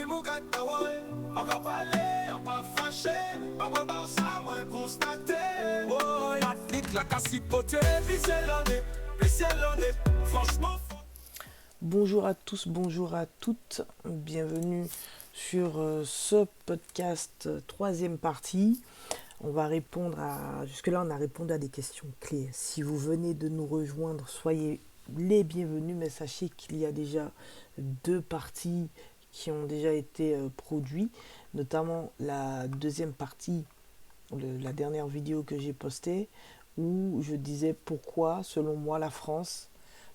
On va parler, on va fâcher, on va dans ça, on va constater. Oh, y'a la cassipoté, puis c'est l'année, franchement. Bonjour à tous, bonjour à toutes, bienvenue sur ce podcast troisième partie. On va répondre à, jusque-là on a répondu à des questions clés. Si vous venez de nous rejoindre, soyez les bienvenus, mais sachez qu'il y a déjà deux parties qui ont déjà été produites, notamment la deuxième partie, la dernière vidéo que j'ai postée, où je disais pourquoi, selon moi, la France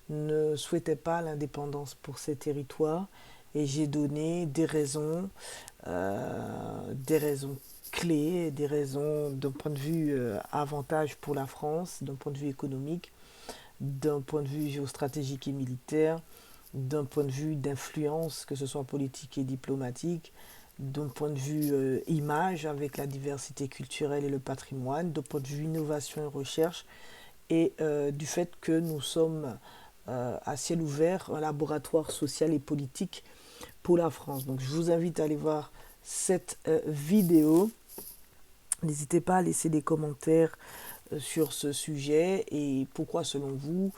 ne souhaitait pas l'indépendance pour ces territoires, et j'ai donné des raisons clés, des raisons d'un point de vue avantage pour la France, d'un point de vue économique, d'un point de vue géostratégique et militaire, d'un point de vue d'influence, que ce soit politique et diplomatique, d'un point de vue image avec la diversité culturelle et le patrimoine, d'un point de vue innovation et recherche, et du fait que nous sommes à ciel ouvert un laboratoire social et politique pour la France. Donc je vous invite à aller voir cette vidéo. N'hésitez pas à laisser des commentaires sur ce sujet et pourquoi selon vous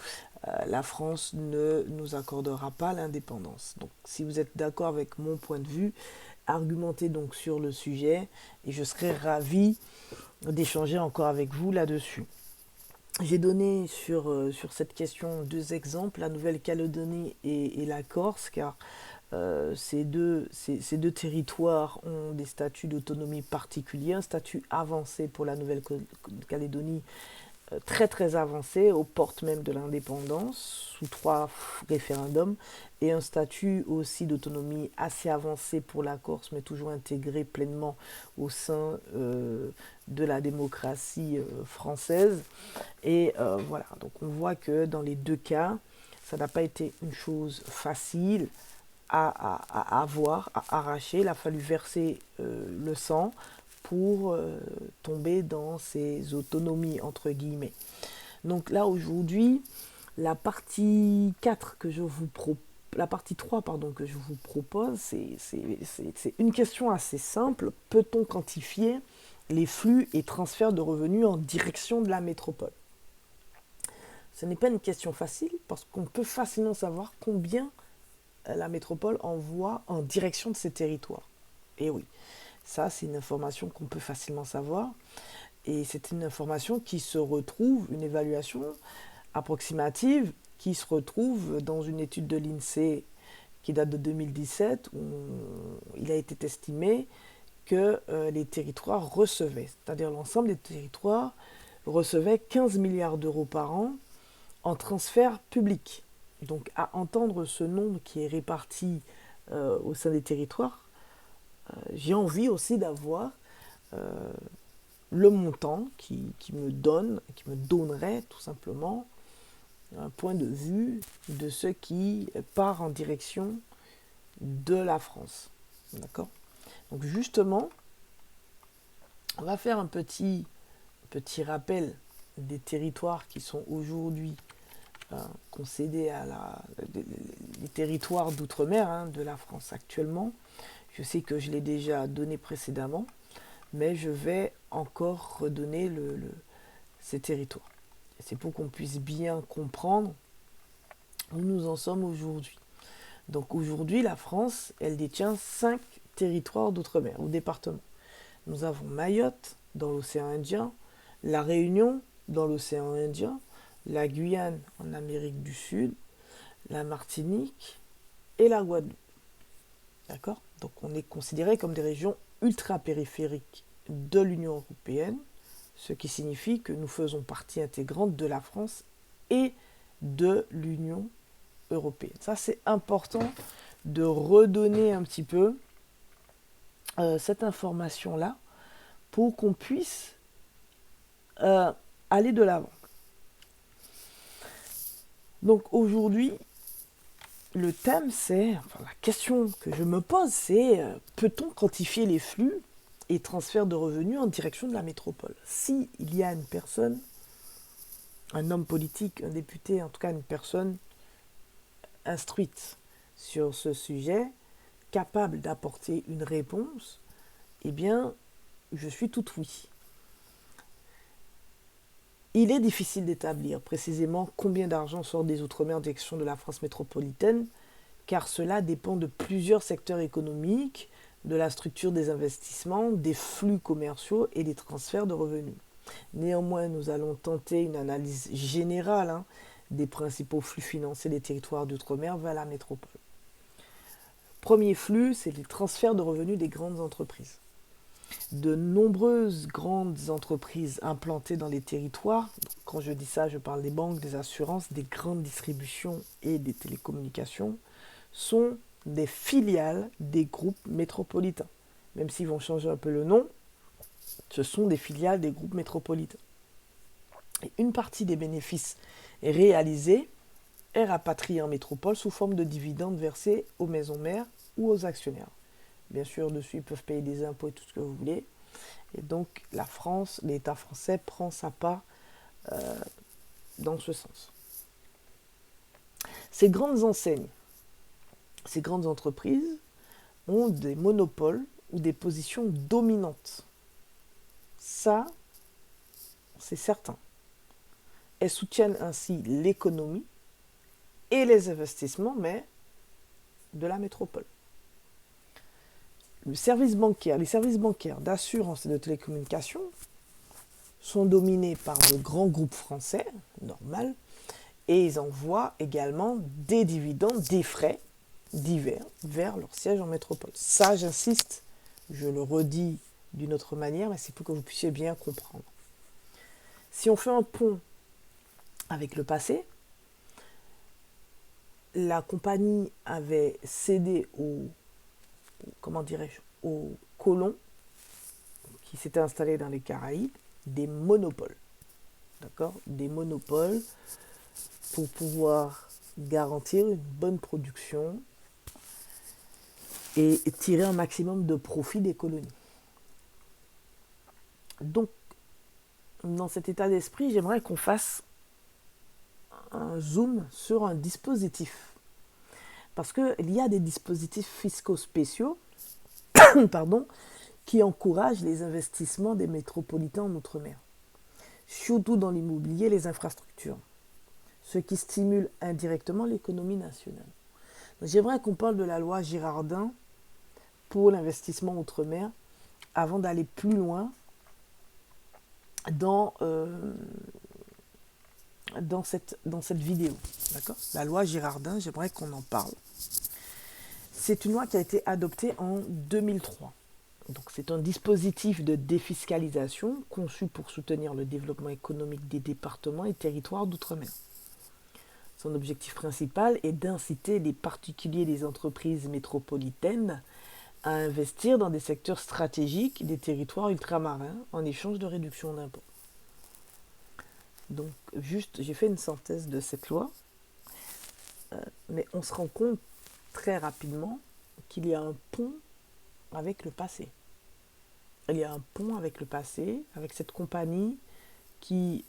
la France ne nous accordera pas l'indépendance. Donc si vous êtes d'accord avec mon point de vue, argumentez donc sur le sujet et je serai ravi d'échanger encore avec vous là-dessus. J'ai donné sur cette question deux exemples, la Nouvelle-Calédonie et la Corse, car ces deux territoires ont des statuts d'autonomie particuliers, un statut avancé pour la Nouvelle-Calédonie, très très avancé, aux portes même de l'indépendance, sous 3 référendums, et un statut aussi d'autonomie assez avancé pour la Corse, mais toujours intégré pleinement au sein de la démocratie française. Et voilà, donc on voit que dans les deux cas, ça n'a pas été une chose facile à avoir, à arracher. Il a fallu verser le sang pour tomber dans ces autonomies, entre guillemets. Donc là, aujourd'hui, la partie 4 que je vous la partie 3 pardon, que je vous propose, c'est une question assez simple. Peut-on quantifier les flux et transferts de revenus en direction de la métropole? Ce n'est pas une question facile parce qu'on peut facilement savoir combien la métropole envoie en direction de ses territoires. Et oui, ça c'est une information qu'on peut facilement savoir et c'est une information qui se retrouve, une évaluation approximative qui se retrouve dans une étude de l'INSEE qui date de 2017 où il a été estimé que les territoires recevaient, c'est-à-dire l'ensemble des territoires recevaient 15 milliards d'euros par an en transfert public. Donc à entendre ce nombre qui est réparti au sein des territoires, j'ai envie aussi d'avoir le montant qui me donnerait tout simplement un point de vue de ce qui part en direction de la France. D'accord ? Donc justement, on va faire un petit rappel des territoires qui sont aujourd'hui concédés à les territoires d'outre-mer de la France actuellement. Je sais que je l'ai déjà donné précédemment, mais je vais encore redonner ces territoires. Et c'est pour qu'on puisse bien comprendre où nous en sommes aujourd'hui. Donc aujourd'hui, la France, elle détient 5 territoires d'outre-mer ou départements. Nous avons Mayotte dans l'océan Indien, la Réunion dans l'océan Indien, la Guyane en Amérique du Sud, la Martinique et la Guadeloupe. D'accord ? Donc on est considéré comme des régions ultra-périphériques de l'Union européenne, ce qui signifie que nous faisons partie intégrante de la France et de l'Union européenne. Ça, c'est important de redonner un petit peu cette information-là pour qu'on puisse aller de l'avant. Donc aujourd'hui, le thème c'est, la question que je me pose c'est, peut-on quantifier les flux et transferts de revenus en direction de la métropole? Si il y a une personne, un homme politique, un député, en tout cas une personne instruite sur ce sujet, capable d'apporter une réponse, eh bien, je suis tout oui. Il est difficile d'établir précisément combien d'argent sort des Outre-mer en direction de la France métropolitaine, car cela dépend de plusieurs secteurs économiques, de la structure des investissements, des flux commerciaux et des transferts de revenus. Néanmoins, nous allons tenter une analyse générale des principaux flux financiers des territoires d'outre-mer vers la métropole. Premier flux, c'est les transferts de revenus des grandes entreprises. De nombreuses grandes entreprises implantées dans les territoires, quand je dis ça, je parle des banques, des assurances, des grandes distributions et des télécommunications, sont des filiales des groupes métropolitains. Même s'ils vont changer un peu le nom, ce sont des filiales des groupes métropolitains. Et une partie des bénéfices réalisés est rapatriée en métropole sous forme de dividendes versés aux maisons mères ou aux actionnaires. Bien sûr, dessus, ils peuvent payer des impôts et tout ce que vous voulez. Et donc, la France, l'État français prend sa part dans ce sens. Ces grandes enseignes, ces grandes entreprises ont des monopoles ou des positions dominantes. Ça, c'est certain. Elles soutiennent ainsi l'économie et les investissements, mais de la métropole. Les services bancaires, d'assurance et de télécommunications sont dominés par de grands groupes français, normal, et ils envoient également des dividendes, des frais divers vers leur siège en métropole. Ça, j'insiste, je le redis d'une autre manière, mais c'est pour que vous puissiez bien comprendre. Si on fait un pont avec le passé, la compagnie avait cédé aux colons qui s'étaient installés dans les Caraïbes, des monopoles. D'accord ? Des monopoles pour pouvoir garantir une bonne production et tirer un maximum de profit des colonies. Donc, dans cet état d'esprit, j'aimerais qu'on fasse un zoom sur un dispositif. Parce qu'il y a des dispositifs fiscaux spéciaux qui encouragent les investissements des métropolitains en Outre-mer, surtout dans l'immobilier et les infrastructures, ce qui stimule indirectement l'économie nationale. Donc, j'aimerais qu'on parle de la loi Girardin pour l'investissement Outre-mer avant d'aller plus loin dans cette vidéo. D'accord ? La loi Girardin, j'aimerais qu'on en parle. C'est une loi qui a été adoptée en 2003. Donc, c'est un dispositif de défiscalisation conçu pour soutenir le développement économique des départements et territoires d'outre-mer. Son objectif principal est d'inciter les particuliers et les entreprises métropolitaines à investir dans des secteurs stratégiques des territoires ultramarins en échange de réduction d'impôts. Donc, j'ai fait une synthèse de cette loi, mais on se rend compte très rapidement qu'il y a un pont avec le passé. Il y a un pont avec le passé, avec cette compagnie qui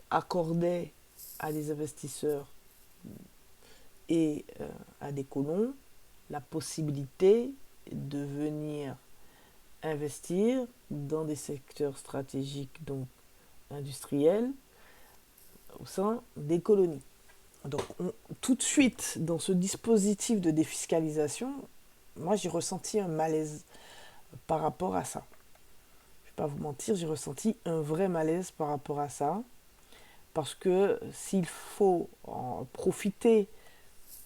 accordait à des investisseurs et à des colons la possibilité de venir investir dans des secteurs stratégiques, donc industriels, au sein des colonies. Donc, tout de suite, dans ce dispositif de défiscalisation, moi, j'ai ressenti un malaise par rapport à ça. Je ne vais pas vous mentir, j'ai ressenti un vrai malaise par rapport à ça, parce que s'il faut en profiter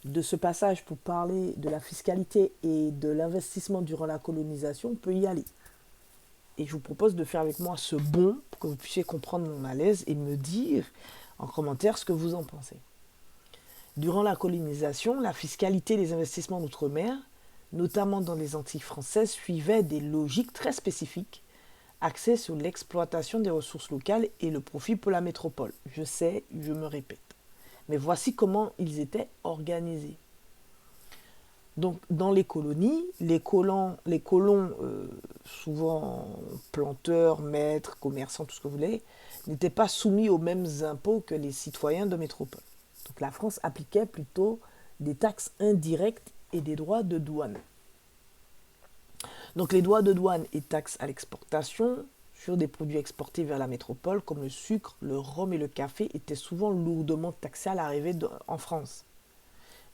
de ce passage pour parler de la fiscalité et de l'investissement durant la colonisation, on peut y aller. Et je vous propose de faire avec moi ce bond pour que vous puissiez comprendre mon malaise et me dire en commentaire ce que vous en pensez. Durant la colonisation, la fiscalité des investissements d'outre-mer, notamment dans les Antilles françaises, suivait des logiques très spécifiques, axées sur l'exploitation des ressources locales et le profit pour la métropole. Je sais, je me répète. Mais voici comment ils étaient organisés. Donc, dans les colonies, les colons, souvent planteurs, maîtres, commerçants, tout ce que vous voulez, n'étaient pas soumis aux mêmes impôts que les citoyens de métropole. Donc, la France appliquait plutôt des taxes indirectes et des droits de douane. Donc les droits de douane et taxes à l'exportation sur des produits exportés vers la métropole comme le sucre, le rhum et le café étaient souvent lourdement taxés à l'arrivée en France.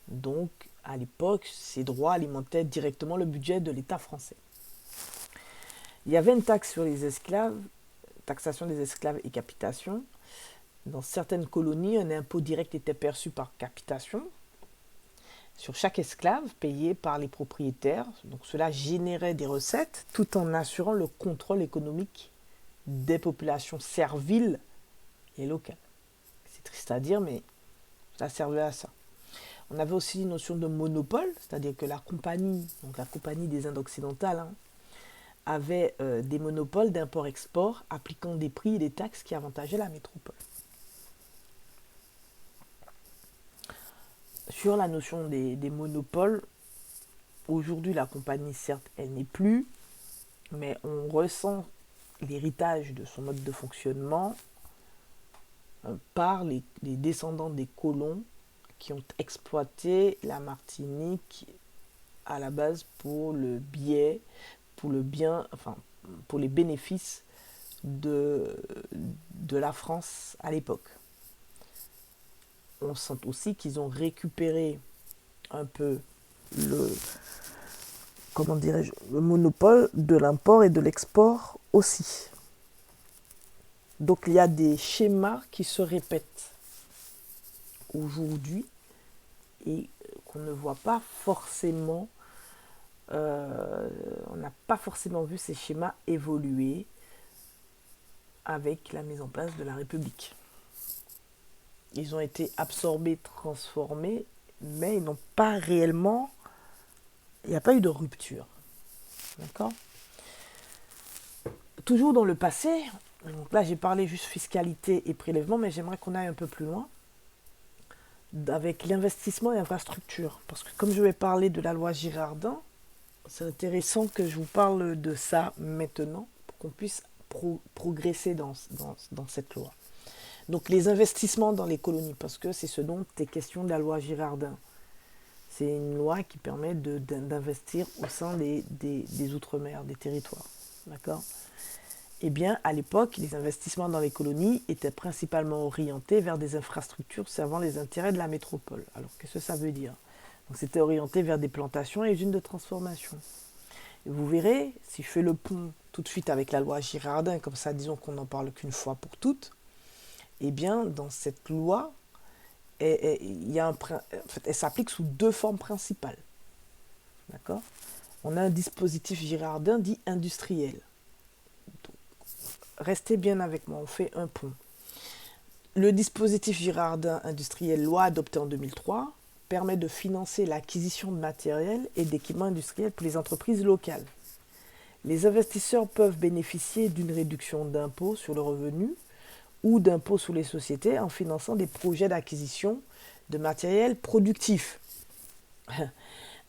Donc à l'époque, ces droits alimentaient directement le budget de l'État français. Il y avait une taxe sur les esclaves, taxation des esclaves et capitation. Dans certaines colonies, un impôt direct était perçu par capitation sur chaque esclave payé par les propriétaires. Donc cela générait des recettes tout en assurant le contrôle économique des populations serviles et locales. C'est triste à dire, mais ça servait à ça. On avait aussi une notion de monopole, c'est-à-dire que la compagnie, donc la compagnie des Indes occidentales, avait des monopoles d'import-export appliquant des prix et des taxes qui avantageaient la métropole. Sur la notion des monopoles, aujourd'hui la compagnie, certes, elle n'est plus, mais on ressent l'héritage de son mode de fonctionnement par les descendants des colons qui ont exploité la Martinique à la base pour le bien, enfin pour les bénéfices de la France à l'époque. On sent aussi qu'ils ont récupéré un peu le monopole de l'import et de l'export aussi. Donc il y a des schémas qui se répètent aujourd'hui et qu'on ne voit pas forcément, on n'a pas forcément vu ces schémas évoluer avec la mise en place de la République. Ils ont été absorbés, transformés, mais ils n'ont pas réellement, il n'y a pas eu de rupture. D'accord ? Toujours dans le passé, donc là j'ai parlé juste fiscalité et prélèvement, mais j'aimerais qu'on aille un peu plus loin avec l'investissement et l'infrastructure. Parce que comme je vais parler de la loi Girardin, c'est intéressant que je vous parle de ça maintenant pour qu'on puisse progresser dans cette loi. Donc les investissements dans les colonies, parce que c'est ce dont est question de la loi Girardin. C'est une loi qui permet d'investir au sein des outre-mer, des territoires. D'accord ? Eh bien, à l'époque, les investissements dans les colonies étaient principalement orientés vers des infrastructures servant les intérêts de la métropole. Alors, qu'est-ce que ça veut dire ? Donc, c'était orienté vers des plantations et usines de transformation. Et vous verrez, si je fais le pont tout de suite avec la loi Girardin, comme ça, disons qu'on n'en parle qu'une fois pour toutes, eh bien, dans cette loi, elle s'applique sous deux formes principales. D'accord ? On a un dispositif Girardin dit industriel. Donc, restez bien avec moi, on fait un pont. Le dispositif Girardin industriel, loi adoptée en 2003, permet de financer l'acquisition de matériel et d'équipements industriels pour les entreprises locales. Les investisseurs peuvent bénéficier d'une réduction d'impôt sur le revenu ou d'impôt sur les sociétés en finançant des projets d'acquisition de matériel productif,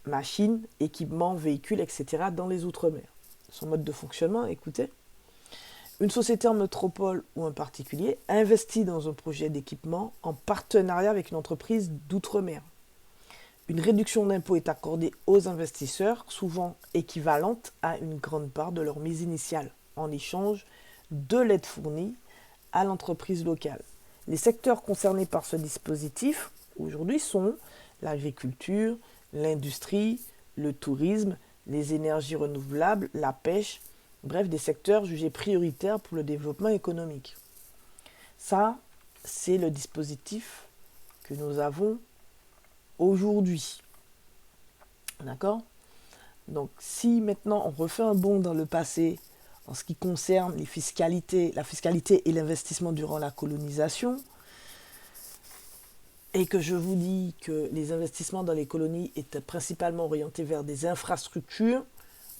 machines, équipements, véhicules, etc. dans les Outre-mer. Son mode de fonctionnement, écoutez, une société en métropole ou un particulier investit dans un projet d'équipement en partenariat avec une entreprise d'Outre-mer. Une réduction d'impôt est accordée aux investisseurs, souvent équivalente à une grande part de leur mise initiale, en échange de l'aide fournie à l'entreprise locale. Les secteurs concernés par ce dispositif aujourd'hui sont l'agriculture, l'industrie, le tourisme, les énergies renouvelables, la pêche, bref, des secteurs jugés prioritaires pour le développement économique. Ça, c'est le dispositif que nous avons aujourd'hui. D'accord ? Donc, si maintenant on refait un bond dans le passé en ce qui concerne la fiscalité et l'investissement durant la colonisation, et que je vous dis que les investissements dans les colonies étaient principalement orientés vers des infrastructures,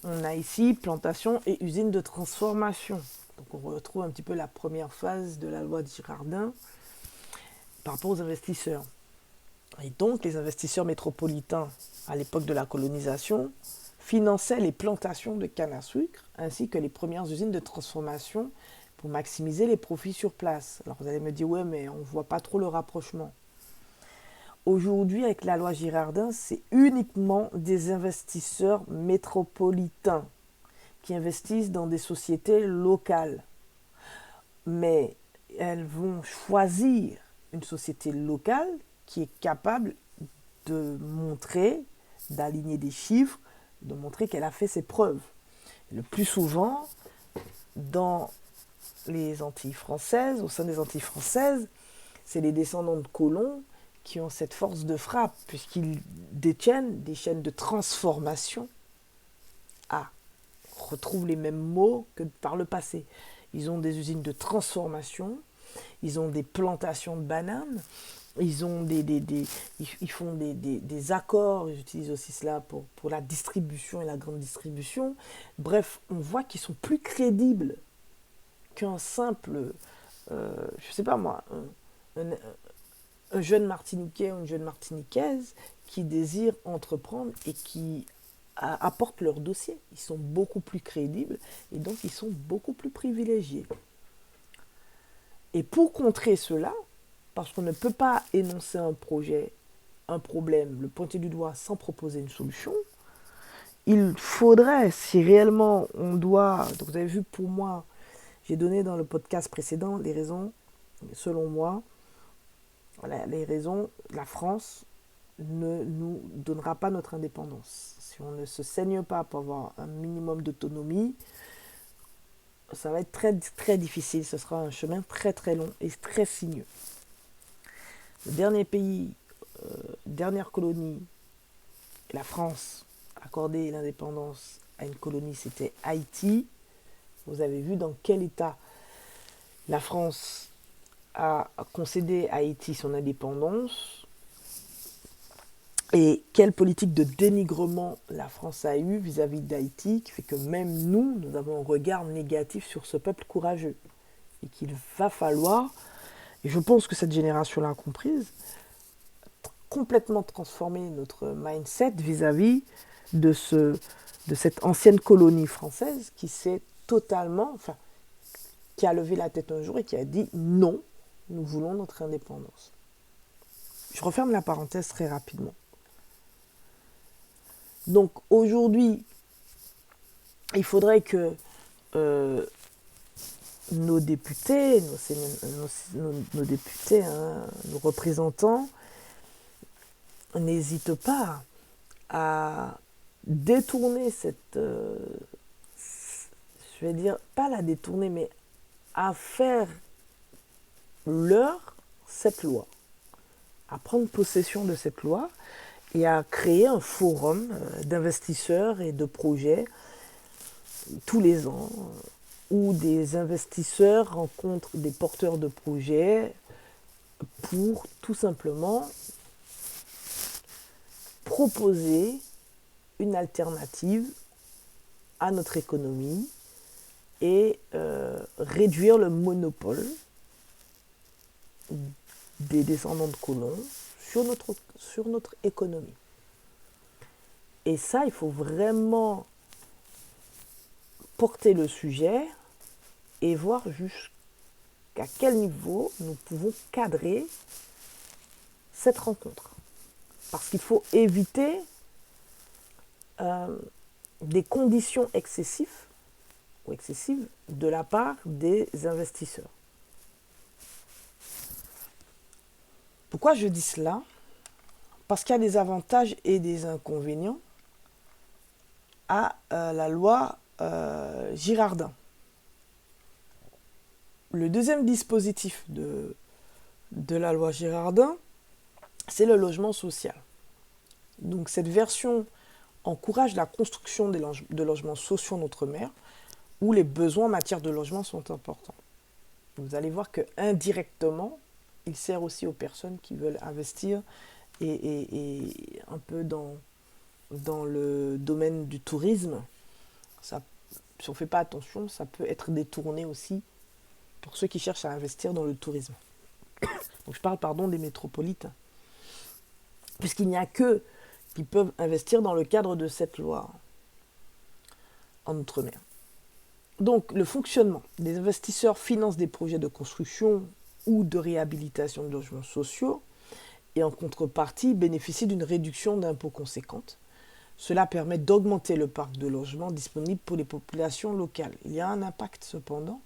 on a ici plantation et usines de transformation. Donc on retrouve un petit peu la première phase de la loi de Girardin par rapport aux investisseurs. Et donc les investisseurs métropolitains à l'époque de la colonisation finançaient les plantations de canne à sucre ainsi que les premières usines de transformation pour maximiser les profits sur place. Alors vous allez me dire, ouais, mais on ne voit pas trop le rapprochement. aujourd'hui, avec la loi Girardin, c'est uniquement des investisseurs métropolitains qui investissent dans des sociétés locales. Mais elles vont choisir une société locale qui est capable de montrer, d'aligner des chiffres, de montrer qu'elle a fait ses preuves. Le plus souvent, dans les Antilles françaises, au sein des Antilles françaises, c'est les descendants de colons qui ont cette force de frappe, puisqu'ils détiennent des chaînes de transformation. Ah, on retrouve les mêmes mots que par le passé. Ils ont des usines de transformation, ils ont des plantations de bananes, ils ont ils font des accords, j'utilise aussi cela pour la distribution et la grande distribution. Bref, on voit qu'ils sont plus crédibles qu'un simple, je ne sais pas moi, un jeune Martiniquais ou une jeune Martiniquaise qui désire entreprendre et qui apportent leur dossier. Ils sont beaucoup plus crédibles et donc ils sont beaucoup plus privilégiés. Et pour contrer cela, parce qu'on ne peut pas énoncer un projet, un problème, le pointer du doigt sans proposer une solution, il faudrait, si réellement on doit, donc vous avez vu pour moi, j'ai donné dans le podcast précédent les raisons, selon moi, voilà, les raisons, la France ne nous donnera pas notre indépendance. Si on ne se saigne pas pour avoir un minimum d'autonomie, ça va être très, très difficile. Ce sera un chemin très, très long et très sinueux. Le dernier pays, dernière colonie, la France a accordé l'indépendance à une colonie, c'était Haïti. Vous avez vu dans quel état la France a concédé à Haïti son indépendance et quelle politique de dénigrement la France a eue vis-à-vis d'Haïti, qui fait que même nous avons un regard négatif sur ce peuple courageux. Et qu'il va falloir, et je pense que cette génération l'a comprise, complètement transformer notre mindset vis-à-vis de cette ancienne colonie française qui s'est totalement, qui a levé la tête un jour et qui a dit non, nous voulons notre indépendance. Je referme la parenthèse très rapidement. Donc aujourd'hui, il faudrait que nos députés, nos députés, nos représentants, n'hésitent pas à détourner cette, je vais dire, pas la détourner, mais à faire leur cette loi, à prendre possession de cette loi et à créer un forum d'investisseurs et de projets tous les ans où des investisseurs rencontrent des porteurs de projets pour tout simplement proposer une alternative à notre économie et réduire le monopole des descendants de colons sur notre économie. Et ça, il faut vraiment porter le sujet et voir jusqu'à quel niveau nous pouvons cadrer cette rencontre. Parce qu'il faut éviter des conditions excessives de la part des investisseurs. Pourquoi je dis cela ? Parce qu'il y a des avantages et des inconvénients à la loi Girardin. Le deuxième dispositif de la loi Girardin, c'est le logement social. Donc cette version encourage la construction de logements sociaux en outre-mer où les besoins en matière de logement sont importants. Vous allez voir que indirectement, il sert aussi aux personnes qui veulent investir et un peu dans le domaine du tourisme. Ça, si on ne fait pas attention, ça peut être détourné aussi pour ceux qui cherchent à investir dans le tourisme. Donc je parle des métropolitains. Puisqu'il n'y a qu'eux qui peuvent investir dans le cadre de cette loi en outre-mer. Donc le fonctionnement des investisseurs financent des projets de construction ou de réhabilitation de logements sociaux et en contrepartie bénéficient d'une réduction d'impôts conséquente. Cela permet d'augmenter le parc de logements disponible pour les populations locales. Il y a un impact cependant.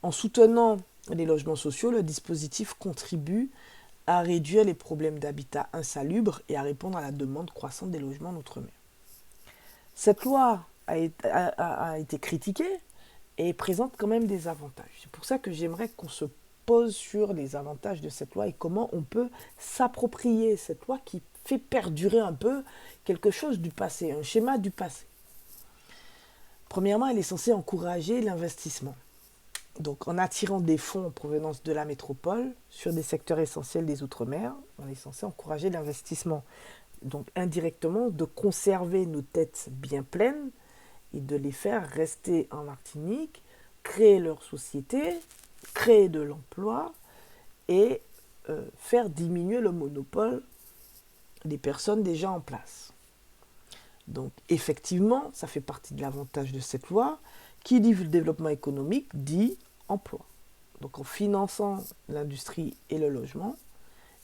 En soutenant les logements sociaux, le dispositif contribue à réduire les problèmes d'habitat insalubre et à répondre à la demande croissante des logements en outre-mer. Cette loi a été critiquée et présente quand même des avantages. C'est pour ça que j'aimerais qu'on se pose sur les avantages de cette loi et comment on peut s'approprier cette loi qui fait perdurer un peu quelque chose du passé, un schéma du passé. Premièrement, elle est censée encourager l'investissement. Donc, en attirant des fonds en provenance de la métropole sur des secteurs essentiels des Outre-mer, on est censé encourager l'investissement. Donc, indirectement, de conserver nos têtes bien pleines et de les faire rester en Martinique, créer leur société, créer de l'emploi et faire diminuer le monopole des personnes déjà en place. Donc, effectivement, ça fait partie de l'avantage de cette loi. Qui dit développement économique dit emploi. Donc, en finançant l'industrie et le logement,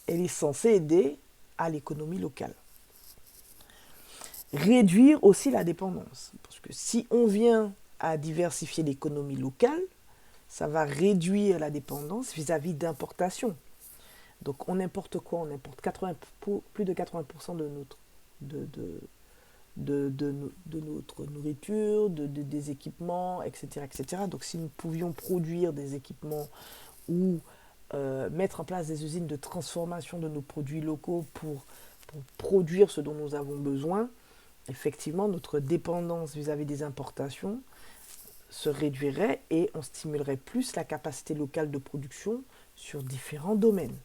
elle est censée aider à l'économie locale. Réduire aussi la dépendance. Parce que si on vient à diversifier l'économie locale, ça va réduire la dépendance vis-à-vis d'importations. Donc, on importe quoi? On importe plus de 80% de notre nourriture, des équipements, etc., etc. Donc, si nous pouvions produire des équipements ou mettre en place des usines de transformation de nos produits locaux pour produire ce dont nous avons besoin, effectivement, notre dépendance vis-à-vis des importations se réduirait et on stimulerait plus la capacité locale de production sur différents domaines.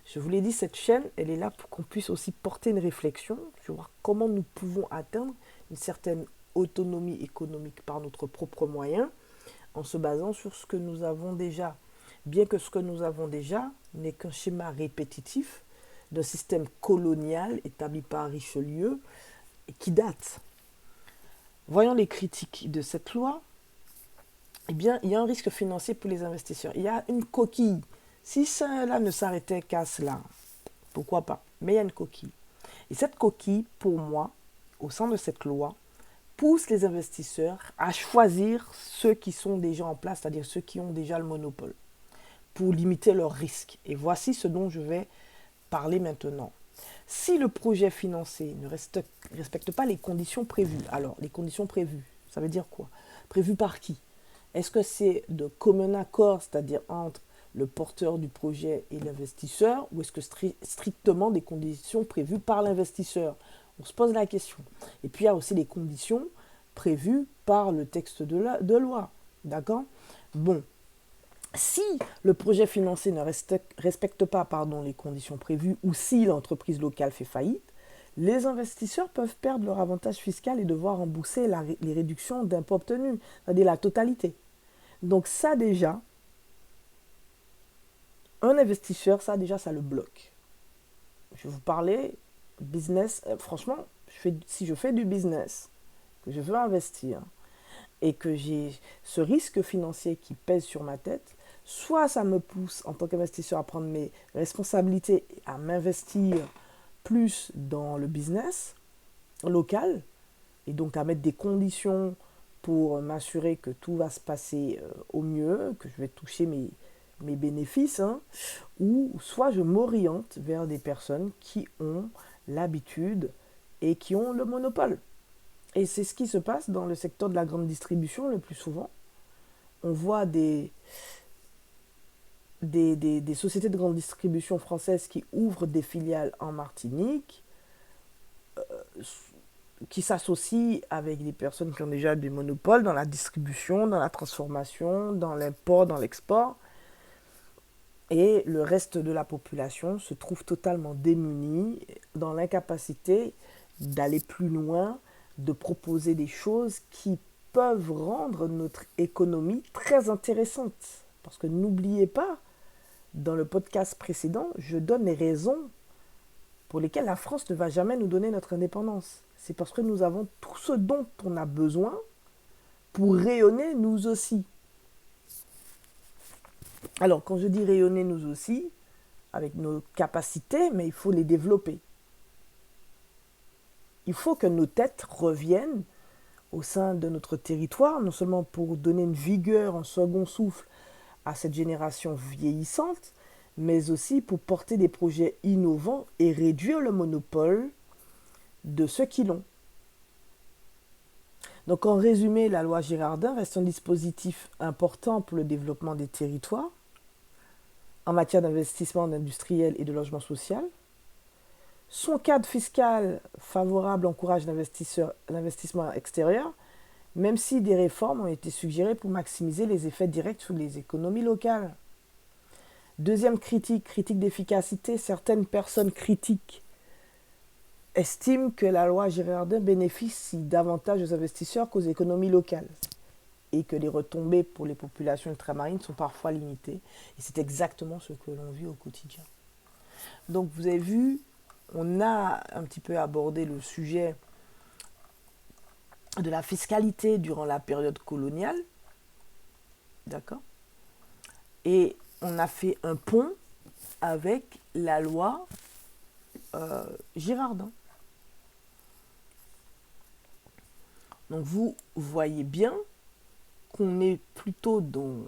Je vous l'ai dit, cette chaîne, elle est là pour qu'on puisse aussi porter une réflexion sur comment nous pouvons atteindre une certaine autonomie économique par notre propre moyen en se basant sur ce que nous avons déjà. Bien que ce que nous avons déjà n'est qu'un schéma répétitif d'un système colonial établi par Richelieu et qui date. Voyons les critiques de cette loi. Eh bien, il y a un risque financier pour les investisseurs. Il y a une coquille. Si cela ne s'arrêtait qu'à cela, pourquoi pas? Mais il y a une coquille. Et cette coquille, pour moi, au sein de cette loi, pousse les investisseurs à choisir ceux qui sont déjà en place, c'est-à-dire ceux qui ont déjà le monopole, pour limiter leurs risques. Et voici ce dont je vais parler maintenant. Si le projet financé ne respecte pas les conditions prévues, alors les conditions prévues, ça veut dire quoi? Prévues par qui? Est-ce que c'est de commun accord, c'est-à-dire entre le porteur du projet et l'investisseur, ou est-ce que strictement des conditions prévues par l'investisseur? On se pose la question. Et puis il y a aussi les conditions prévues par le texte de loi. D'accord? Bon. Si le projet financé ne respecte pas les conditions prévues ou si l'entreprise locale fait faillite, les investisseurs peuvent perdre leur avantage fiscal et devoir rembourser les réductions d'impôts obtenues, c'est-à-dire la totalité. Donc ça déjà, un investisseur, ça déjà, ça le bloque. Je vais vous parler business. Franchement, si je fais du business, que je veux investir et que j'ai ce risque financier qui pèse sur ma tête, soit ça me pousse en tant qu'investisseur à prendre mes responsabilités et à m'investir plus dans le business local et donc à mettre des conditions pour m'assurer que tout va se passer au mieux, que je vais toucher mes bénéfices, ou soit je m'oriente vers des personnes qui ont l'habitude et qui ont le monopole. Et c'est ce qui se passe dans le secteur de la grande distribution le plus souvent. On voit des sociétés de grande distribution françaises qui ouvrent des filiales en Martinique, qui s'associent avec des personnes qui ont déjà des monopoles dans la distribution, dans la transformation, dans l'import, dans l'export. Et le reste de la population se trouve totalement démunie, dans l'incapacité d'aller plus loin, de proposer des choses qui peuvent rendre notre économie très intéressante. Parce que n'oubliez pas, dans le podcast précédent, je donne les raisons pour lesquelles la France ne va jamais nous donner notre indépendance. C'est parce que nous avons tout ce dont on a besoin pour rayonner nous aussi. Alors, quand je dis rayonner nous aussi, avec nos capacités, mais il faut les développer. Il faut que nos têtes reviennent au sein de notre territoire, non seulement pour donner une vigueur, un second souffle à cette génération vieillissante, mais aussi pour porter des projets innovants et réduire le monopole de ceux qui l'ont. Donc en résumé, la loi Girardin reste un dispositif important pour le développement des territoires en matière d'investissement industriel et de logement social. Son cadre fiscal favorable encourage l'investissement extérieur, même si des réformes ont été suggérées pour maximiser les effets directs sur les économies locales. Deuxième critique d'efficacité, certaines personnes critiques estiment que la loi Girardin bénéficie davantage aux investisseurs qu'aux économies locales et que les retombées pour les populations ultramarines sont parfois limitées. Et c'est exactement ce que l'on vit au quotidien. Donc vous avez vu, on a un petit peu abordé le sujet de la fiscalité durant la période coloniale. D'accord ? Et on a fait un pont avec la loi Girardin. Donc vous voyez bien qu'on est plutôt dans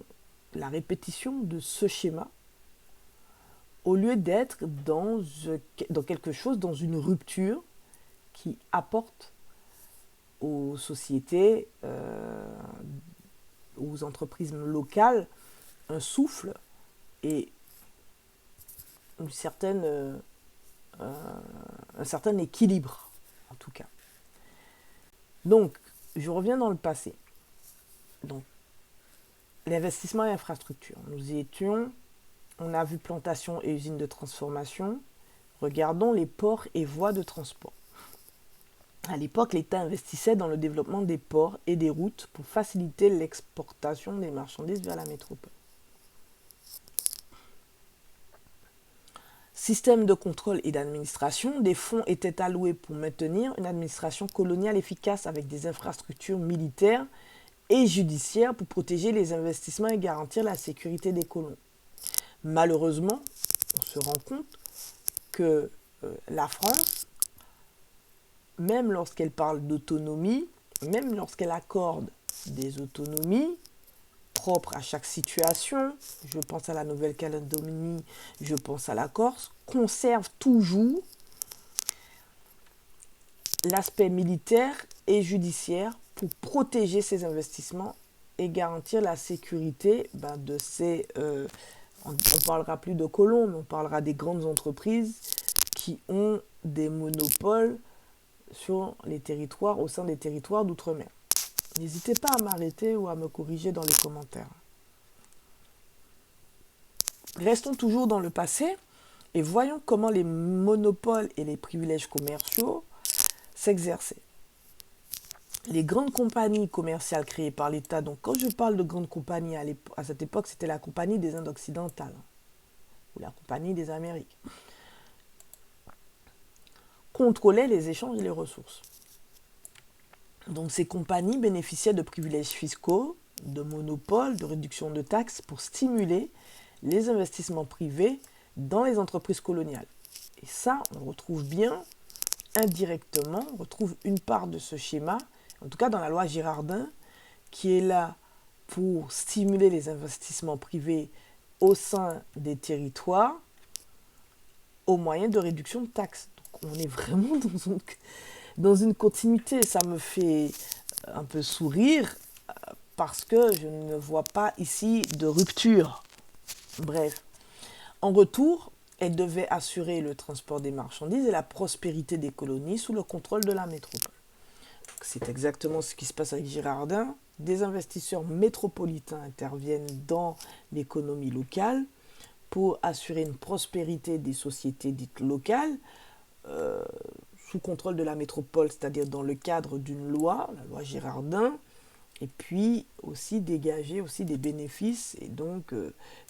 la répétition de ce schéma au lieu d'être dans quelque chose, dans une rupture qui apporte aux sociétés, aux entreprises locales, un souffle et un certain équilibre, en tout cas. Donc, je reviens dans le passé. Donc, l'investissement et l'infrastructure. Nous y étions, on a vu plantations et usines de transformation. Regardons les ports et voies de transport. À l'époque, l'État investissait dans le développement des ports et des routes pour faciliter l'exportation des marchandises vers la métropole. Système de contrôle et d'administration, des fonds étaient alloués pour maintenir une administration coloniale efficace avec des infrastructures militaires et judiciaires pour protéger les investissements et garantir la sécurité des colons. Malheureusement, on se rend compte que la France, même lorsqu'elle parle d'autonomie, même lorsqu'elle accorde des autonomies propres à chaque situation, je pense à la Nouvelle-Calédonie, je pense à la Corse, conserve toujours l'aspect militaire et judiciaire pour protéger ses investissements et garantir la sécurité de ces... on ne parlera plus de colons, mais on parlera des grandes entreprises qui ont des monopoles sur les territoires, au sein des territoires d'outre-mer. N'hésitez pas à m'arrêter ou à me corriger dans les commentaires. Restons toujours dans le passé et voyons comment les monopoles et les privilèges commerciaux s'exerçaient. Les grandes compagnies commerciales créées par l'État, donc quand je parle de grandes compagnies à cette époque, c'était la Compagnie des Indes occidentales ou la Compagnie des Amériques, contrôlaient les échanges et les ressources. Donc ces compagnies bénéficiaient de privilèges fiscaux, de monopoles, de réduction de taxes pour stimuler les investissements privés dans les entreprises coloniales. Et ça, on retrouve bien indirectement, on retrouve une part de ce schéma, en tout cas dans la loi Girardin, qui est là pour stimuler les investissements privés au sein des territoires au moyen de réduction de taxes. Donc on est vraiment dans une continuité. Ça me fait un peu sourire parce que je ne vois pas ici de rupture. Bref, en retour, elle devait assurer le transport des marchandises et la prospérité des colonies sous le contrôle de la métropole. C'est exactement ce qui se passe avec Girardin. Des investisseurs métropolitains interviennent dans l'économie locale pour assurer une prospérité des sociétés dites locales sous contrôle de la métropole, c'est-à-dire dans le cadre d'une loi, la loi Girardin, et puis aussi dégager aussi des bénéfices et donc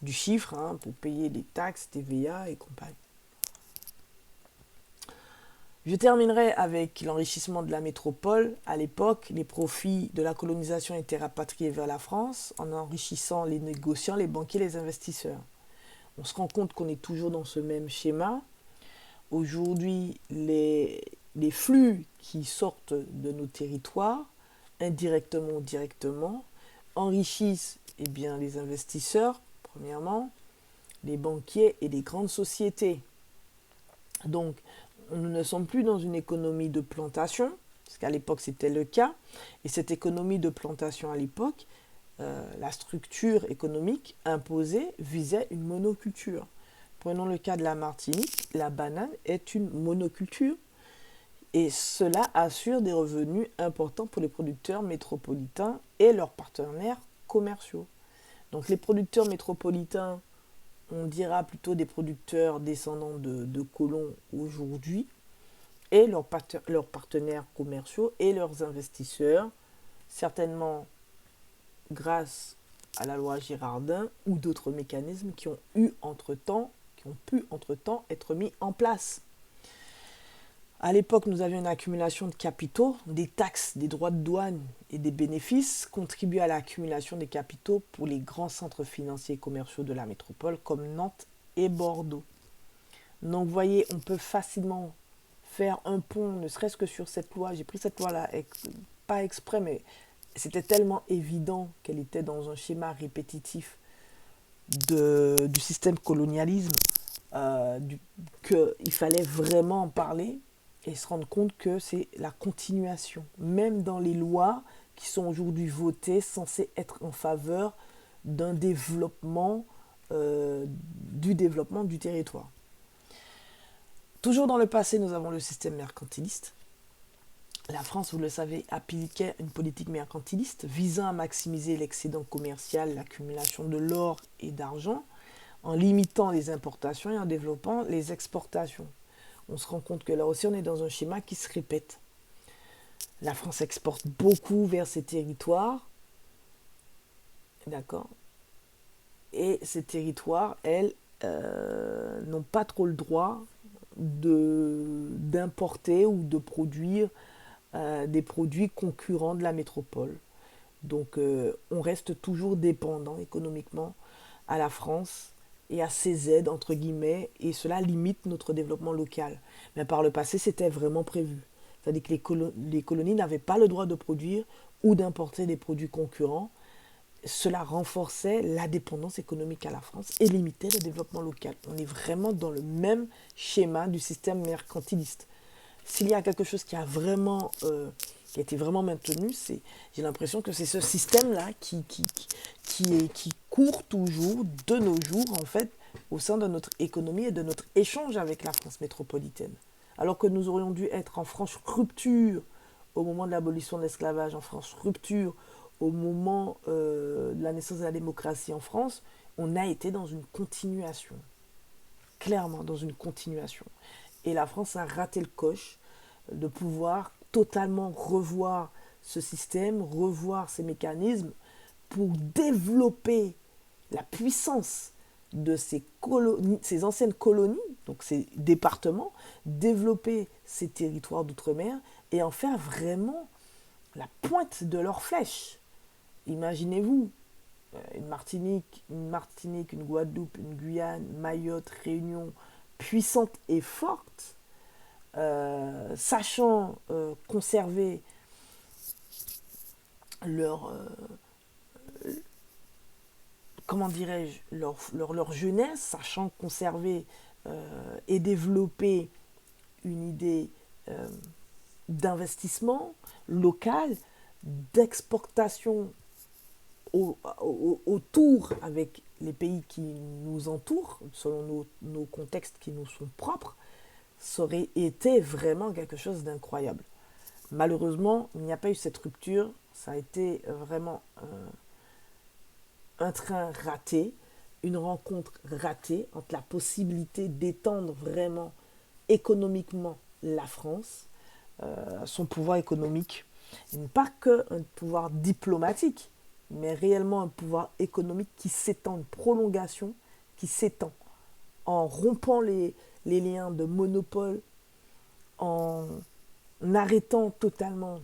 du chiffre pour payer les taxes, TVA et compagnie. Je terminerai avec l'enrichissement de la métropole. À l'époque, les profits de la colonisation étaient rapatriés vers la France en enrichissant les négociants, les banquiers, les investisseurs. on se rend compte qu'on est toujours dans ce même schéma. Aujourd'hui, les flux qui sortent de nos territoires, indirectement ou directement, enrichissent eh bien, les investisseurs, premièrement, les banquiers et les grandes sociétés. Donc, nous ne sommes plus dans une économie de plantation, parce qu'à l'époque c'était le cas, et cette économie de plantation à l'époque, la structure économique imposée visait une monoculture. Prenons le cas de la Martinique, la banane est une monoculture et cela assure des revenus importants pour les producteurs métropolitains et leurs partenaires commerciaux. Donc les producteurs métropolitains, on dira plutôt des producteurs descendants de colons aujourd'hui, et leurs partenaires commerciaux et leurs investisseurs, certainement grâce à la loi Girardin ou d'autres mécanismes qui ont pu entre-temps être mis en place. À l'époque, nous avions une accumulation de capitaux, des taxes, des droits de douane et des bénéfices contribuaient à l'accumulation des capitaux pour les grands centres financiers et commerciaux de la métropole comme Nantes et Bordeaux. Donc, vous voyez, on peut facilement faire un pont, ne serait-ce que sur cette loi. J'ai pris cette loi-là, pas exprès, mais c'était tellement évident qu'elle était dans un schéma répétitif du système colonialisme qu'il fallait vraiment en parler et se rendre compte que c'est la continuation. Même dans les lois qui sont aujourd'hui votées, censées être en faveur d'un développement, du territoire. Toujours dans le passé, nous avons le système mercantiliste. La France, vous le savez, appliquait une politique mercantiliste visant à maximiser l'excédent commercial, l'accumulation de l'or et d'argent, en limitant les importations et en développant les exportations. On se rend compte que là aussi, on est dans un schéma qui se répète. La France exporte beaucoup vers ses territoires, d'accord ? Et ces territoires, elles, n'ont pas trop le droit d'importer ou de produire des produits concurrents de la métropole. Donc on reste toujours dépendant économiquement à la France et à ses aides, entre guillemets, et cela limite notre développement local. Mais par le passé, c'était vraiment prévu. C'est-à-dire que les colonies n'avaient pas le droit de produire ou d'importer des produits concurrents. Cela renforçait la dépendance économique à la France et limitait le développement local. On est vraiment dans le même schéma du système mercantiliste. S'il y a quelque chose qui a été vraiment maintenu, j'ai l'impression que c'est ce système-là qui court toujours de nos jours, en fait, au sein de notre économie et de notre échange avec la France métropolitaine. Alors que nous aurions dû être en franche rupture au moment de l'abolition de l'esclavage, en franche rupture au moment de la naissance de la démocratie en France, on a été dans une continuation. Clairement, dans une continuation. Et la France a raté le coche de pouvoir totalement revoir ce système, revoir ces mécanismes pour développer la puissance de ces anciennes colonies, donc ces départements, développer ces territoires d'outre-mer et en faire vraiment la pointe de leur flèche. Imaginez-vous, une Martinique, une Guadeloupe, une Guyane, Mayotte, Réunion, puissante et forte, sachant conserver leur, leur jeunesse, sachant conserver et développer une idée d'investissement local, d'exportation autour avec les pays qui nous entourent, selon nos contextes qui nous sont propres, ça aurait été vraiment quelque chose d'incroyable. Malheureusement, il n'y a pas eu cette rupture, ça a été vraiment un train raté, une rencontre ratée entre la possibilité d'étendre vraiment économiquement la France, son pouvoir économique, et pas qu'un pouvoir diplomatique, mais réellement un pouvoir économique qui s'étend, une prolongation qui s'étend, en rompant les liens de monopole, en arrêtant totalement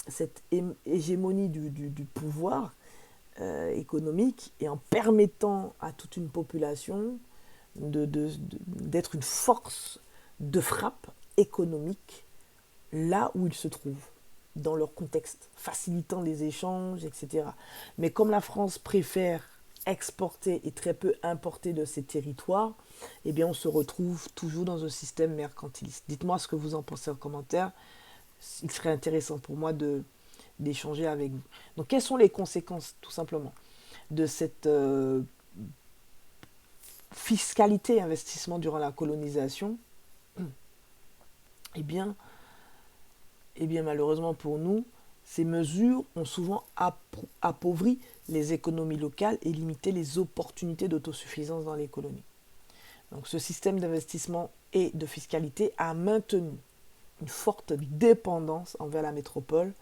cette hégémonie du pouvoir, économique et en permettant à toute une population d'être une force de frappe économique là où ils se trouvent, dans leur contexte, facilitant les échanges, etc. Mais comme la France préfère exporter et très peu importer de ses territoires, eh bien on se retrouve toujours dans un système mercantiliste. Dites-moi ce que vous en pensez en commentaire. Il serait intéressant pour moi d'échanger avec vous. Donc quelles sont les conséquences, tout simplement, de cette fiscalité investissement durant la colonisation? Eh bien malheureusement pour nous, ces mesures ont souvent appauvri les économies locales et limité les opportunités d'autosuffisance dans les colonies. Donc ce système d'investissement et de fiscalité a maintenu une forte dépendance envers la métropole,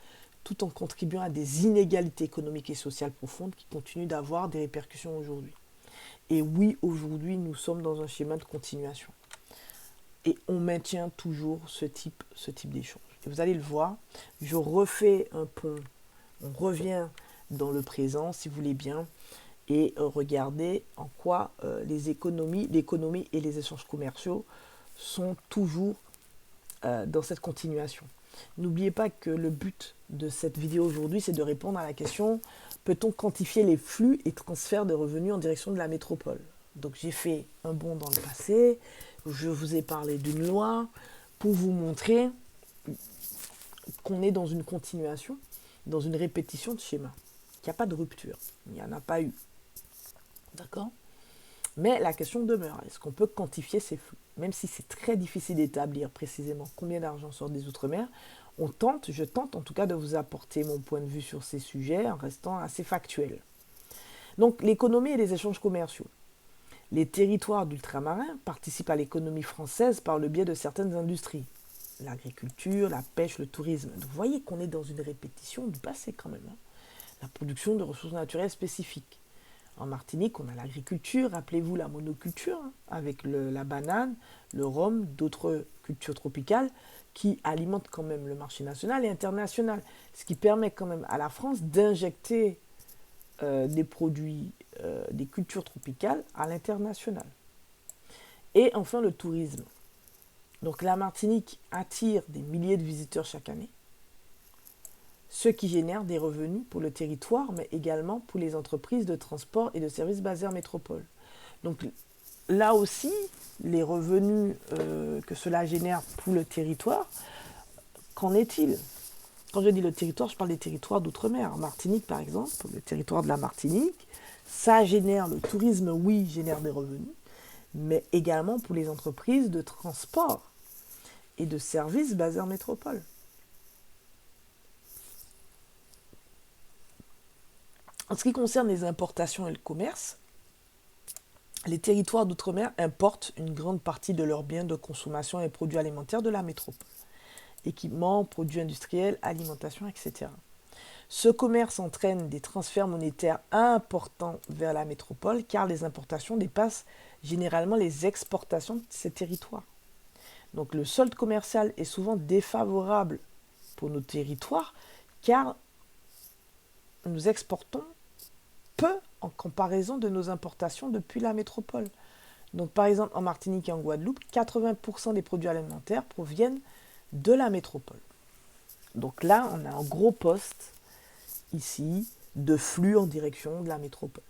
tout en contribuant à des inégalités économiques et sociales profondes qui continuent d'avoir des répercussions aujourd'hui. Et oui, aujourd'hui, nous sommes dans un schéma de continuation. Et on maintient toujours ce type d'échange. Et vous allez le voir, je refais un pont, on revient dans le présent, si vous voulez bien, et regardez en quoi l'économie et les échanges commerciaux sont toujours dans cette continuation. N'oubliez pas que le but de cette vidéo aujourd'hui, c'est de répondre à la question: peut-on quantifier les flux et transferts de revenus en direction de la métropole? Donc j'ai fait un bond dans le passé, je vous ai parlé d'une loi pour vous montrer qu'on est dans une continuation, dans une répétition de schéma. Il n'y a pas de rupture, il n'y en a pas eu. D'accord? Mais la question demeure, est-ce qu'on peut quantifier ces flux? Même si c'est très difficile d'établir précisément combien d'argent sort des Outre-mer, je tente en tout cas de vous apporter mon point de vue sur ces sujets en restant assez factuel. Donc l'économie et les échanges commerciaux. Les territoires d'ultramarins participent à l'économie française par le biais de certaines industries. L'agriculture, la pêche, le tourisme. Donc, vous voyez qu'on est dans une répétition du passé quand même. La production de ressources naturelles spécifiques. En Martinique, on a l'agriculture, rappelez-vous la monoculture, avec la banane, le rhum, d'autres cultures tropicales qui alimentent quand même le marché national et international. Ce qui permet quand même à la France d'injecter des produits, des cultures tropicales à l'international. Et enfin le tourisme. Donc la Martinique attire des milliers de visiteurs chaque année, ce qui génère des revenus pour le territoire, mais également pour les entreprises de transport et de services basées en métropole. Donc là aussi, les revenus que cela génère pour le territoire, qu'en est-il? Quand je dis le territoire, je parle des territoires d'outre-mer. En Martinique, par exemple, le territoire de la Martinique, ça génère, le tourisme, oui, génère des revenus, mais également pour les entreprises de transport et de services basés en métropole. En ce qui concerne les importations et le commerce, les territoires d'outre-mer importent une grande partie de leurs biens de consommation et produits alimentaires de la métropole. Équipements, produits industriels, alimentation, etc. Ce commerce entraîne des transferts monétaires importants vers la métropole car les importations dépassent généralement les exportations de ces territoires. Donc le solde commercial est souvent défavorable pour nos territoires car nous exportons peu en comparaison de nos importations depuis la métropole. Donc par exemple en Martinique et en Guadeloupe, 80% des produits alimentaires proviennent de la métropole. Donc là, on a un gros poste ici de flux en direction de la métropole.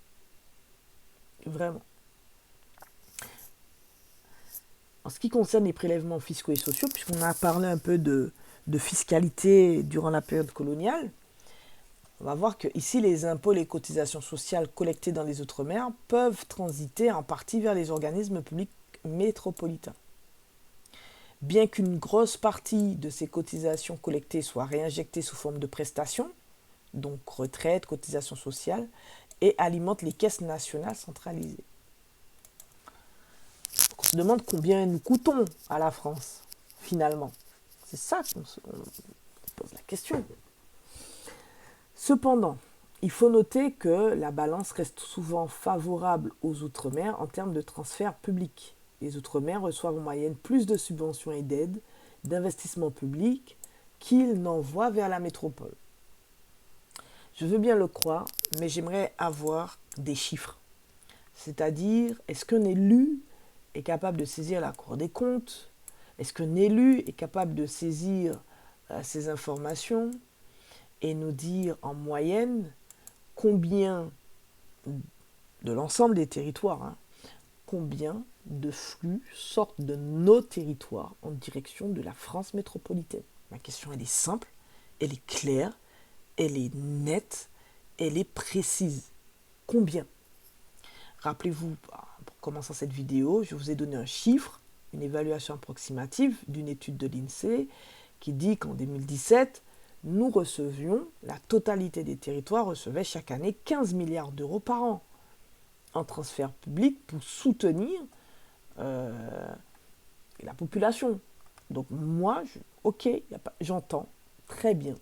Vraiment. En ce qui concerne les prélèvements fiscaux et sociaux, puisqu'on a parlé un peu de fiscalité durant la période coloniale, on va voir que ici les impôts et les cotisations sociales collectées dans les Outre-mer peuvent transiter en partie vers les organismes publics métropolitains. Bien qu'une grosse partie de ces cotisations collectées soit réinjectée sous forme de prestations, donc retraite, cotisations sociales, et alimente les caisses nationales centralisées. On se demande combien nous coûtons à la France, finalement. C'est ça qu'on se pose la question. Cependant, il faut noter que la balance reste souvent favorable aux Outre-mer en termes de transferts publics. Les Outre-mer reçoivent en moyenne plus de subventions et d'aides, d'investissements publics qu'ils n'envoient vers la métropole. Je veux bien le croire, mais j'aimerais avoir des chiffres. C'est-à-dire, est-ce qu'un élu est capable de saisir la Cour des comptes? Est-ce qu'un élu est capable de saisir ces informations et nous dire en moyenne combien de l'ensemble des territoires, hein, combien de flux sortent de nos territoires en direction de la France métropolitaine? Ma question, elle est simple, elle est claire, elle est nette, elle est précise. Combien? Rappelez-vous, pour commencer cette vidéo, je vous ai donné un chiffre, une évaluation approximative d'une étude de l'INSEE qui dit qu'en 2017, nous recevions, la totalité des territoires recevait chaque année 15 milliards d'euros par an en transfert public pour soutenir la population. Donc moi, ok, j'entends, très bien,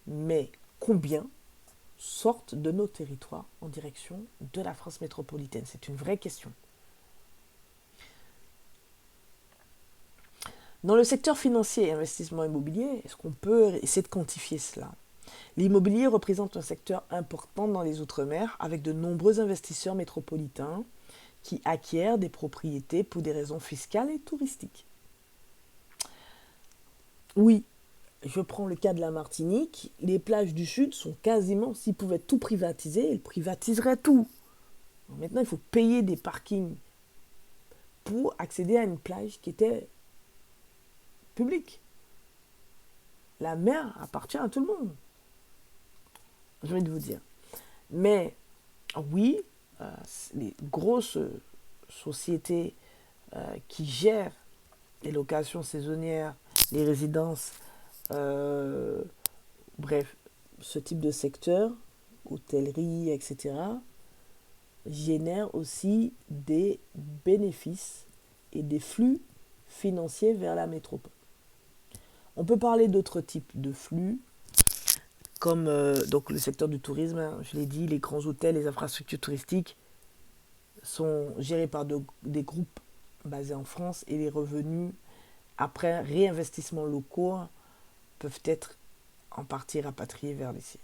mais combien sortent de nos territoires en direction de la France métropolitaine? C'est une vraie question. Dans le secteur financier et investissement immobilier, est-ce qu'on peut essayer de quantifier cela? L'immobilier représente un secteur important dans les Outre-mer avec de nombreux investisseurs métropolitains qui acquièrent des propriétés pour des raisons fiscales et touristiques. Oui, je prends le cas de la Martinique, les plages du Sud sont quasiment, s'ils pouvaient tout privatiser, ils privatiseraient tout. Maintenant, il faut payer des parkings pour accéder à une plage qui était publique. La mer appartient à tout le monde. Je viens de vous dire. Mais oui, les grosses sociétés qui gèrent les locations saisonnières, les résidences, bref, ce type de secteur, hôtellerie, etc., génèrent aussi des bénéfices et des flux financiers vers la métropole. On peut parler d'autres types de flux, comme donc le secteur du tourisme, hein, je l'ai dit, les grands hôtels, les infrastructures touristiques sont gérés par des groupes basés en France et les revenus, après réinvestissement locaux, peuvent être en partie rapatriés vers les sièges.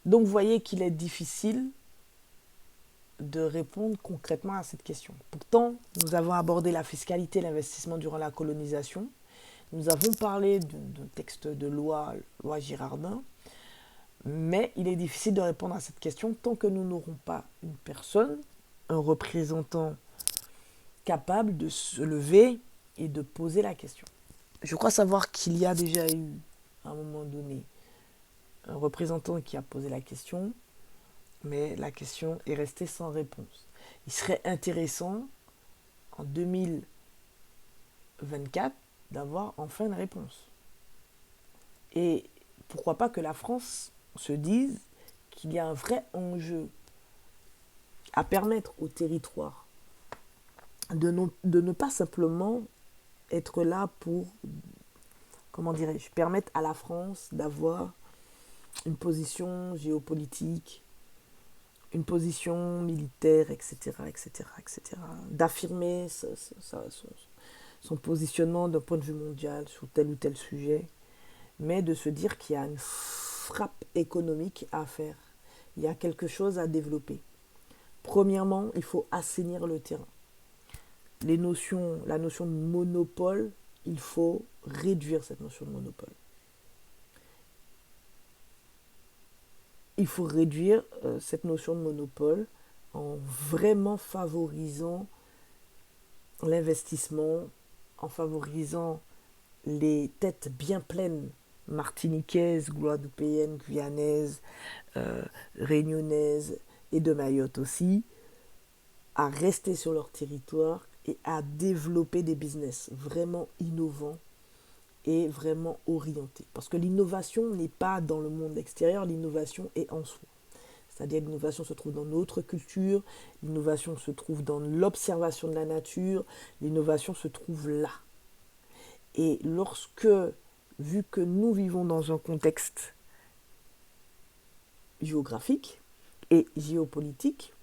Donc vous voyez qu'il est difficile de répondre concrètement à cette question. Pourtant, nous avons abordé la fiscalité et l'investissement durant la colonisation. Nous avons parlé d'un texte de loi Girardin, mais il est difficile de répondre à cette question tant que nous n'aurons pas une personne, un représentant capable de se lever et de poser la question. Je crois savoir qu'il y a déjà eu, à un moment donné, un représentant qui a posé la question, mais la question est restée sans réponse. Il serait intéressant, en 2024, d'avoir enfin une réponse. Et pourquoi pas que la France se dise qu'il y a un vrai enjeu à permettre au territoire de ne pas simplement être là pour, comment dirais-je, permettre à la France d'avoir une position géopolitique, une position militaire, etc., d'affirmer son positionnement d'un point de vue mondial sur tel ou tel sujet, mais de se dire qu'il y a une frappe économique à faire. Il y a quelque chose à développer. Premièrement, il faut assainir le terrain. La notion de monopole, il faut réduire cette notion de monopole. Il faut réduire cette notion de monopole en vraiment favorisant l'investissement, en favorisant les têtes bien pleines martiniquaises, guadeloupéennes, guyanaises, réunionnaises et de Mayotte aussi, à rester sur leur territoire et à développer des business vraiment innovants et vraiment orientés. Parce que l'innovation n'est pas dans le monde extérieur, l'innovation est en soi. C'est-à-dire que l'innovation se trouve dans notre culture, l'innovation se trouve dans l'observation de la nature, l'innovation se trouve là. Et lorsque, vu que nous vivons dans un contexte géographique et géopolitique,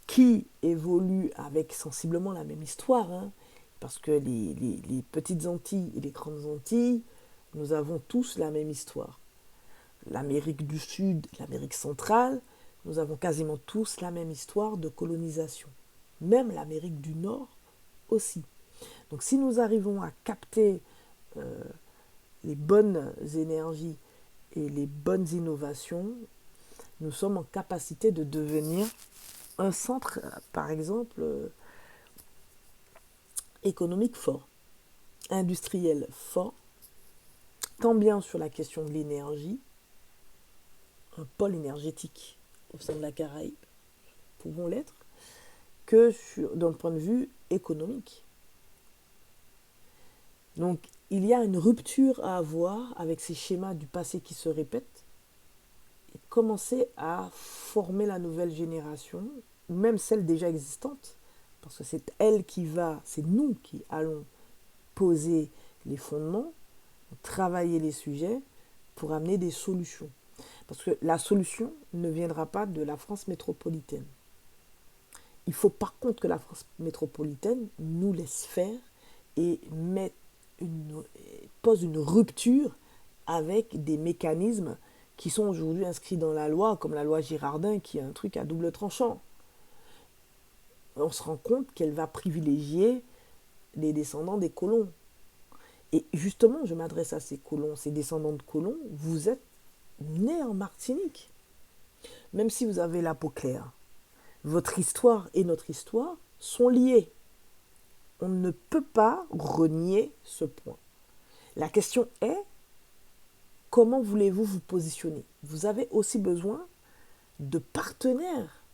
qui évolue avec sensiblement la même histoire, hein, parce que les petites Antilles et les grandes Antilles, nous avons tous la même histoire. l'Amérique du Sud, l'Amérique centrale, nous avons quasiment tous la même histoire de colonisation. Même l'Amérique du Nord aussi. Donc si nous arrivons à capter les bonnes énergies et les bonnes innovations, nous sommes en capacité de devenir un centre, par exemple, économique fort, industriel fort, tant bien sur la question de l'énergie, un pôle énergétique au sein de la Caraïbe, pouvons l'être, que d'un point de vue économique. Donc, il y a une rupture à avoir avec ces schémas du passé qui se répètent et commencer à former la nouvelle génération, ou même celle déjà existante, parce que c'est elle qui va, c'est nous qui allons poser les fondements, travailler les sujets pour amener des solutions. Parce que la solution ne viendra pas de la France métropolitaine. Il faut par contre que la France métropolitaine nous laisse faire et pose une rupture avec des mécanismes qui sont aujourd'hui inscrits dans la loi, comme la loi Girardin, qui est un truc à double tranchant. On se rend compte qu'elle va privilégier les descendants des colons. Et justement, je m'adresse à ces colons, ces descendants de colons, vous êtes nés en Martinique. Même si vous avez la peau claire, votre histoire et notre histoire sont liées. On ne peut pas renier ce point. La question est, comment voulez-vous vous positionner? Vous avez aussi besoin de partenaires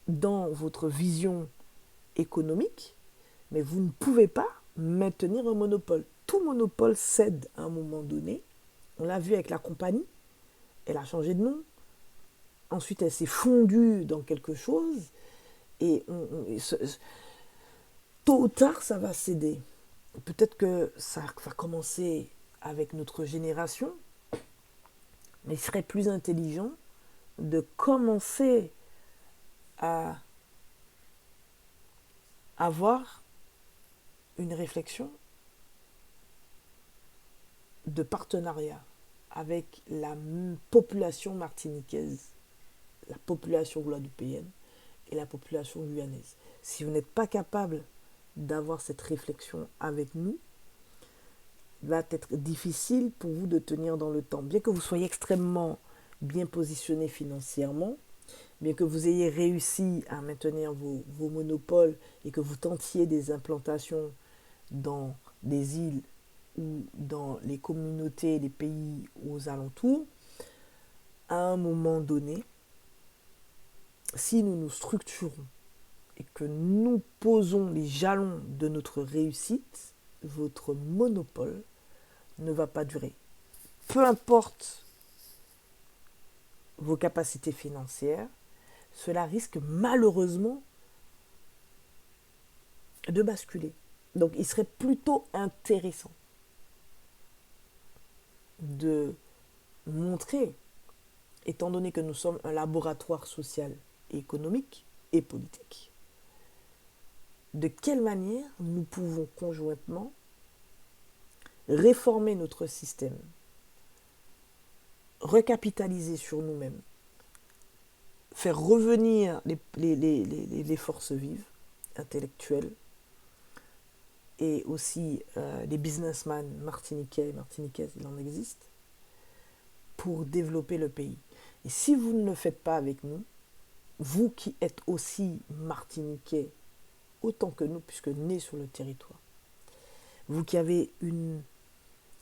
dans votre vision économique, mais vous ne pouvez pas maintenir un monopole. Tout monopole cède à un moment donné. On l'a vu avec la compagnie, elle a changé de nom. Ensuite, elle s'est fondue dans quelque chose. Et tôt ou tard, ça va céder. Peut-être que ça va commencer avec notre génération, mais il serait plus intelligent de commencer à avoir une réflexion de partenariat avec la population martiniquaise, la population guadeloupéenne et la population guyanaise. Si vous n'êtes pas capable d'avoir cette réflexion avec nous, il va être difficile pour vous de tenir dans le temps. Bien que vous soyez extrêmement bien positionné financièrement, bien que vous ayez réussi à maintenir vos monopoles et que vous tentiez des implantations dans des îles ou dans les communautés, les pays aux alentours, à un moment donné, si nous nous structurons et que nous posons les jalons de notre réussite, votre monopole ne va pas durer. Peu importe vos capacités financières, cela risque malheureusement de basculer. Donc il serait plutôt intéressant de montrer, étant donné que nous sommes un laboratoire social et économique et politique, de quelle manière nous pouvons conjointement réformer notre système, recapitaliser sur nous-mêmes, faire revenir les forces vives, intellectuelles, et aussi les businessmen martiniquais et martiniquaises, il en existe, pour développer le pays. Et si vous ne le faites pas avec nous, vous qui êtes aussi martiniquais autant que nous, puisque nés sur le territoire, vous qui avez une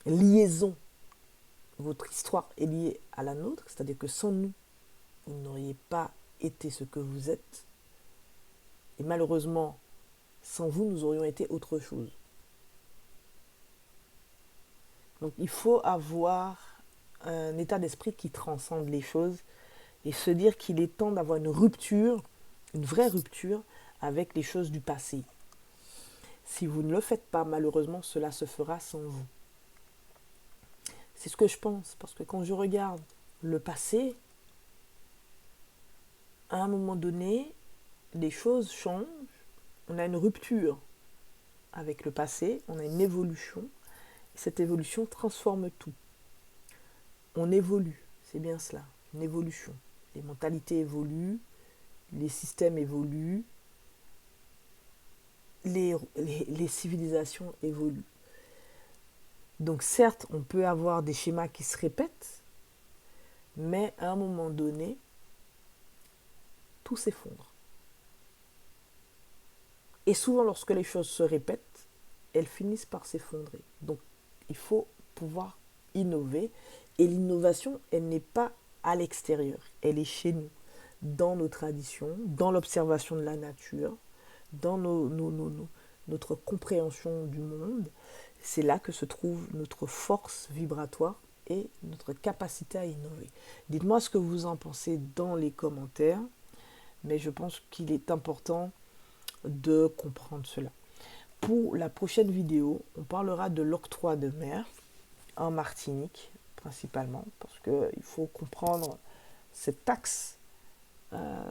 liaison, votre histoire est liée à la nôtre, c'est-à-dire que sans nous, vous n'auriez pas été ce que vous êtes. Et malheureusement, sans vous, nous aurions été autre chose. Donc il faut avoir un état d'esprit qui transcende les choses et se dire qu'il est temps d'avoir une rupture, une vraie rupture avec les choses du passé. Si vous ne le faites pas, malheureusement, cela se fera sans vous. C'est ce que je pense, parce que quand je regarde le passé, à un moment donné, les choses changent, on a une rupture avec le passé, on a une évolution, et cette évolution transforme tout. on évolue, c'est bien cela, une évolution. Les mentalités évoluent, les systèmes évoluent, les civilisations évoluent. Donc certes, on peut avoir des schémas qui se répètent, mais à un moment donné, tout s'effondre. Et souvent, lorsque les choses se répètent, elles finissent par s'effondrer. Donc, il faut pouvoir innover. Et l'innovation, elle n'est pas à l'extérieur. Elle est chez nous, dans nos traditions, dans l'observation de la nature, dans notre compréhension du monde. C'est là que se trouve notre force vibratoire et notre capacité à innover. Dites-moi ce que vous en pensez dans les commentaires, mais je pense qu'il est important de comprendre cela. Pour la prochaine vidéo, on parlera de l'octroi de mer en Martinique, principalement, parce qu'il faut comprendre cette taxe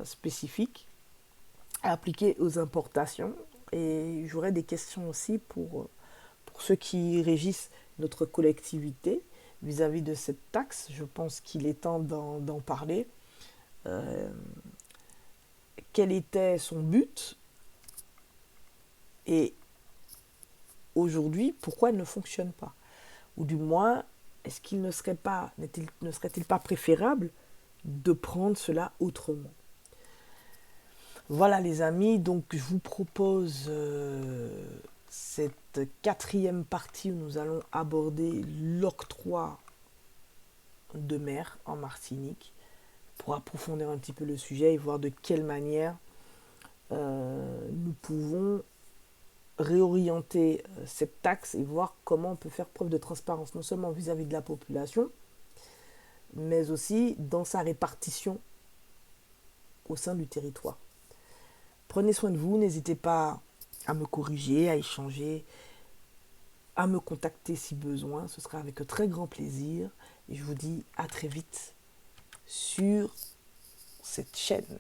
spécifique appliquée aux importations. Et j'aurai des questions aussi pour ceux qui régissent notre collectivité vis-à-vis de cette taxe. Je pense qu'il est temps d'en parler. Quel était son but? Et aujourd'hui, pourquoi elle ne fonctionne pas? Ou du moins, est-ce qu'il ne serait-il pas préférable de prendre cela autrement? Voilà les amis, donc je vous propose cette quatrième partie où nous allons aborder l'octroi de mer en Martinique pour approfondir un petit peu le sujet et voir de quelle manière nous pouvons réorienter cette taxe et voir comment on peut faire preuve de transparence, non seulement vis-à-vis de la population, mais aussi dans sa répartition au sein du territoire. Prenez soin de vous, n'hésitez pas à me corriger, à échanger, à me contacter si besoin, ce sera avec un très grand plaisir et je vous dis à très vite sur cette chaîne.